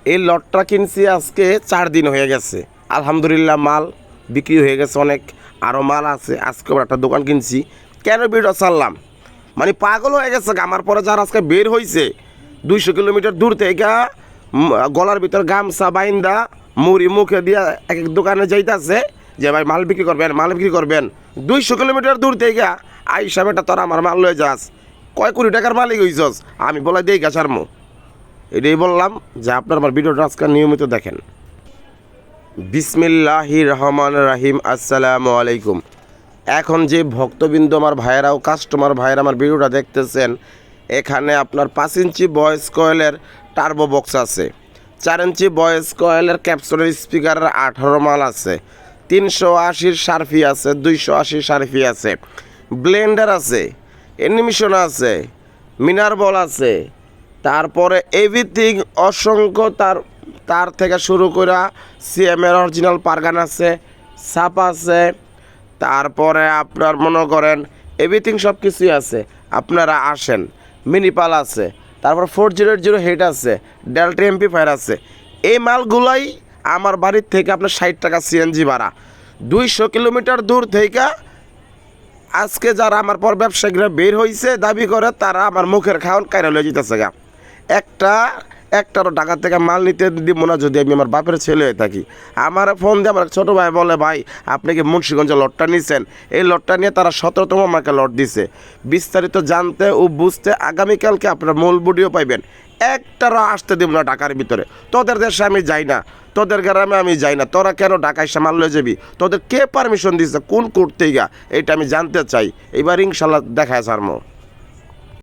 এই লটটা কিনছি আজকে 4 দিন হয়ে গেছে। আলহামদুলিল্লাহ মাল বিক্রি হয়ে গেছে অনেক, আরও মাল আছে। আজকে আবার একটা দোকান কিনছি। কেন ভিডিও ছাড়লাম, মানে পাগল হয়ে গেছে আমার পরে যারা আজকে বের হয়েছে 200 কিলোমিটার দূর থেকে গলার ভিতর গামছা বাইন্দা মুড়ি মুখে দিয়ে এক এক দোকানে যাইতেছে যে ভাই মাল বিক্রি করবেন, মাল বিক্রি করবেন। 200 কিলোমিটার দূর থেকে আইসা বেটা তোরা আমার মাল লয়ে যাস, কয় কোটি টাকার মালিক হইছস। আমি বলাই দিই গাছারমো, এটাই বললাম যে আপনার আমার ভিডিওটা আজকে নিয়মিত দেখেন। বিসমিল্লাহির রহমানির রহিম। আসসালামু আলাইকুম। এখন যে ভক্তবৃন্দ আমার ভাইয়েরাও কাস্টমার ভাইয়েরা আমার ভিডিওটা দেখতেছেন, এখানে আপনার 5 ইঞ্চি ভয়েস কয়েলের টার্বো বক্স আছে, 4 ইঞ্চি ভয়েস কয়েলের ক্যাপসুলের স্পিকারের 18 মাল আছে, 380 সার্ফি আছে, 280 সার্ফি আছে, ব্লেন্ডার আছে, অ্যানিমেশন আছে, মিনার বল আছে, তারপরে এভরিথিং অসংখ্য তার থেকে শুরু করে সিএমের অরিজিনাল পারগান আছে, সাপ আছে, তারপরে আপনার মনে করেন এভরিথিং সব কিছুই আছে। আপনারা আসেন। মিনিপাল আছে, তারপর 400 হেড আছে, ডেল্টা এমপ্লিফায়ার আছে। এই মালগুলাই আমার বাড়ির থেকে আপনার 60 টাকা সিএনজি ভাড়া। 200 কিলোমিটার দূর থেকে আজকে যারা আমার পর ব্যবসায়ীরা বের হয়েছে দাবি করে, তারা আমার মুখের খাওয়ান কাইরা লয়ে যেতেছে গা। একটারও টাকা থেকে মাল নিতে দিব না যদি আমি আমার বাপের ছেলে হয়ে থাকি। আমার ফোন দিয়ে আমার ছোটো ভাই বলে, ভাই আপনি কি মুন্সিগঞ্জে লটটা নিছেন? এই লটটা নিয়ে তারা 17তম আমাকে লট দিছে। বিস্তারিত জানতে ও বুঝতে আগামীকালকে আপনারা মূল ভিডিও পাইবেন। একটারও আসতে দিব না ঢাকার ভিতরে। তোদের দেশে আমি যাই না, তোদের গ্রামে আমি যাই না, তোরা কেন ঢাকায় সামাল লয়ে যাবি? তোদের কে পারমিশন দিচ্ছে, কোন কোর্ট থেকে? এটা আমি জানতে চাই। এবার ইনশাল্লাহ দেখায় সারমো।